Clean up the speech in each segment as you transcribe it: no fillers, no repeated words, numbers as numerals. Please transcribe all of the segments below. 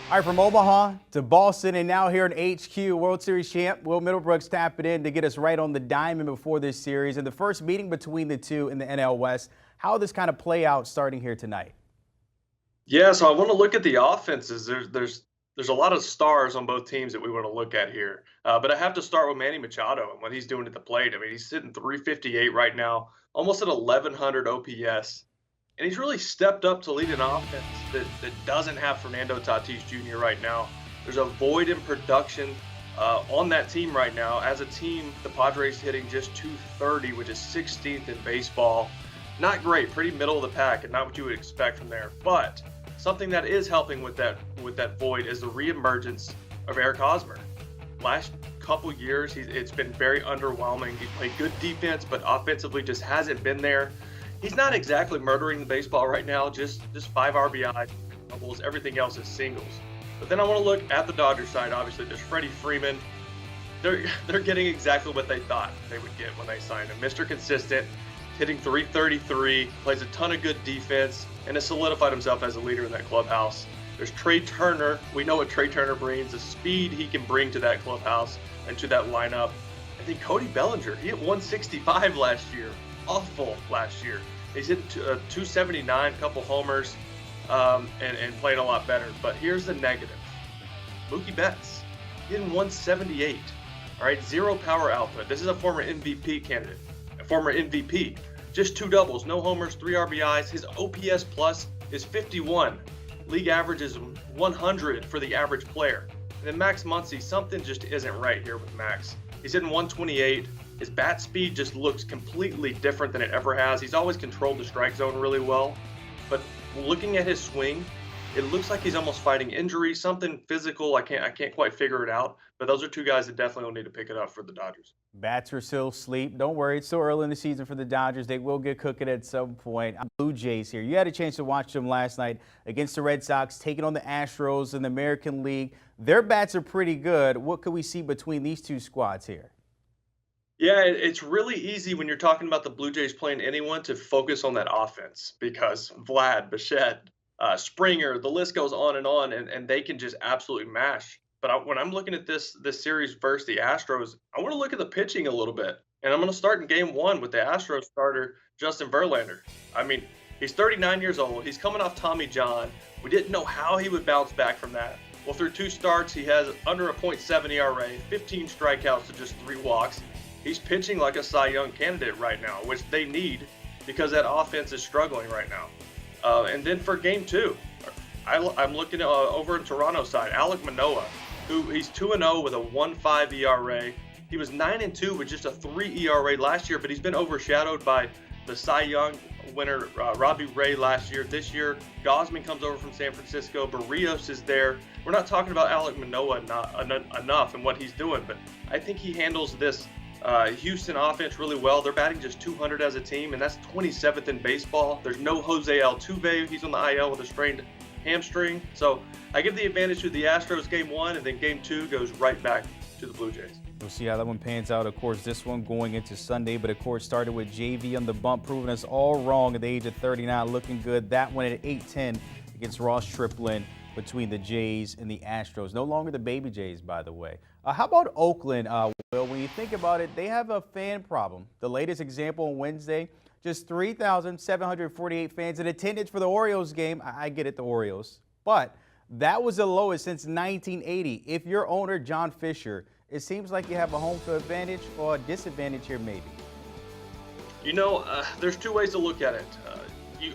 All right, from Omaha to Boston and now here in HQ, World Series champ Will Middlebrooks tapping in to get us right on the diamond before this series and the first meeting between the two in the NL West. How will this kind of play out starting here tonight? Yeah, so I want to look at the offenses. There's a lot of stars on both teams that we want to look at here. But I have to start with Manny Machado and what he's doing at the plate. I mean, he's sitting 358 right now, almost at 1100 OPS. And he's really stepped up to lead an offense that doesn't have Fernando Tatis Jr. right now. There's a void in production on that team right now. As a team, the Padres hitting just 230, which is 16th in baseball. Not great, pretty middle of the pack, and not what you would expect from there. But something that is helping with that void is the reemergence of Eric Hosmer. Last couple years, it's been very underwhelming. He played good defense, but offensively just hasn't been there. He's not exactly murdering the baseball right now, just 5 RBI doubles. Everything else is singles. But then I want to look at the Dodgers side. Obviously, there's Freddie Freeman. They're getting exactly what they thought they would get when they signed him. Mr. Consistent, hitting 333, plays a ton of good defense, and has solidified himself as a leader in that clubhouse. There's Trey Turner. We know what Trey Turner brings, the speed he can bring to that clubhouse and to that lineup. I think Cody Bellinger, he hit 165 last year. Awful last year. He's hit 279, a couple homers, and playing a lot better. But here's the negative. Mookie Betts, hitting 178. All right, 0 power output. This is a former MVP candidate, a former MVP. Just 2 doubles, no homers, 3 RBIs. His OPS plus is 51. League average is 100 for the average player. And then Max Muncy, something just isn't right here with Max. He's hitting 128. His bat speed just looks completely different than it ever has. He's always controlled the strike zone really well. But looking at his swing, it looks like he's almost fighting injury, something physical. I can't quite figure it out. But those are 2 guys that definitely will need to pick it up for the Dodgers. Bats are still asleep. Don't worry, it's still early in the season for the Dodgers. They will get cooking at some point. Blue Jays here. You had a chance to watch them last night against the Red Sox, taking on the Astros in the American League. Their bats are pretty good. What could we see between these 2 squads here? Yeah, it's really easy when you're talking about the Blue Jays playing anyone to focus on that offense because Vlad, Bichette, Springer, the list goes on, and they can just absolutely mash. But when I'm looking at this series versus the Astros, I want to look at the pitching a little bit. And I'm going to start in game 1 with the Astros starter, Justin Verlander. I mean, he's 39 years old. He's coming off Tommy John. We didn't know how he would bounce back from that. Well, through 2 starts, he has under a .7 ERA, 15 strikeouts to just 3 walks. He's pitching like a Cy Young candidate right now, which they need because that offense is struggling right now. And then for game 2, I'm looking at, over in Toronto side, Alek Manoah, who he's 2-0 with a 1.5 ERA. He was 9-2 with just a 3 ERA last year, but he's been overshadowed by the Cy Young winner Robbie Ray last year. This year, Gosman comes over from San Francisco. Barrios is there. We're not talking about Alek Manoah enough and what he's doing, but I think he handles this Houston offense really well. They're batting just 200 as a team, and that's 27th in baseball. There's no Jose Altuve. He's on the IL with a strained hamstring. So I give the advantage to the Astros game 1, and then game 2 goes right back to the Blue Jays. We'll see how that one pans out. Of course, this one going into Sunday, but of course started with JV on the bump, proving us all wrong at the age of 39, looking good. That one at 8-10 against Ross Stripling between the Jays and the Astros. No longer the Baby Jays, by the way. How about Oakland, Will? When you think about it, they have a fan problem. The latest example on Wednesday, just 3,748 fans in attendance for the Orioles game. I get it, the Orioles. But that was the lowest since 1980. If you're owner John Fisher, it seems like you have a home field advantage or a disadvantage here maybe. You know, there's 2 ways to look at it.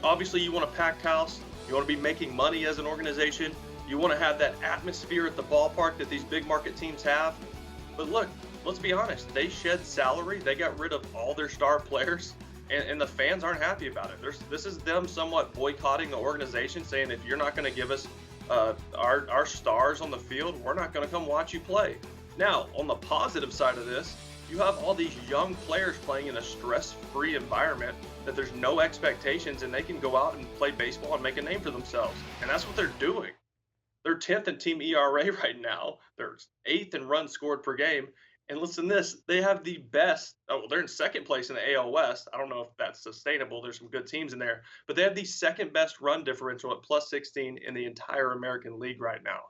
Obviously, you want a packed house. You want to be making money as an organization. You want to have that atmosphere at the ballpark that these big market teams have. But look, let's be honest. They shed salary. They got rid of all their star players, and the fans aren't happy about it. This is them somewhat boycotting the organization, saying if you're not going to give us our stars on the field, we're not going to come watch you play. Now, on the positive side of this, you have all these young players playing in a stress-free environment that there's no expectations, and they can go out and play baseball and make a name for themselves. And that's what they're doing. They're 10th in team ERA right now. They're 8th in runs scored per game. And listen to this, they have the best, they're in second place in the AL West. I don't know if that's sustainable. There's some good teams in there. But they have the second best run differential at +16 in the entire American League right now.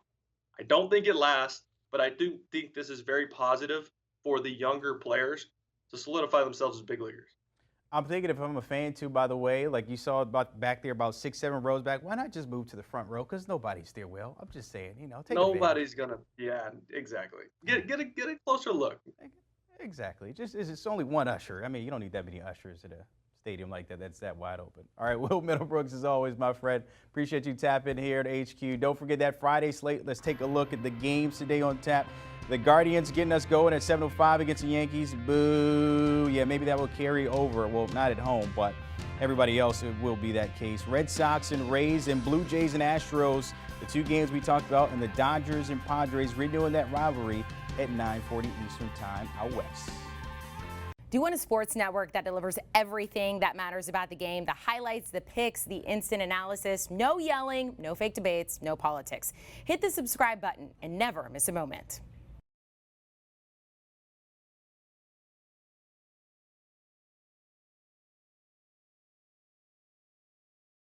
I don't think it lasts, but I do think this is very positive for the younger players to solidify themselves as big leaguers. I'm thinking if I'm a fan too, by the way, like you saw about back there about 6, 7 rows back, why not just move to the front row? Because nobody's there, Will. I'm just saying, take advantage. Nobody's gonna, yeah, exactly. Get a closer look. Exactly. Just it's only one usher. I mean, you don't need that many ushers at a stadium like that. That's that wide open. All right, Will Middlebrooks, as always, my friend. Appreciate you tapping here at HQ. Don't forget that Friday slate. Let's take a look at the games today on tap. The Guardians getting us going at 7:05 against the Yankees. Boo. Yeah, maybe that will carry over. Well, not at home, but everybody else, it will be that case. Red Sox and Rays and Blue Jays and Astros, the two games we talked about, and the Dodgers and Padres renewing that rivalry at 9:40 Eastern Time out west. Do you want a sports network that delivers everything that matters about the game? The highlights, the picks, the instant analysis, no yelling, no fake debates, no politics. Hit the subscribe button and never miss a moment.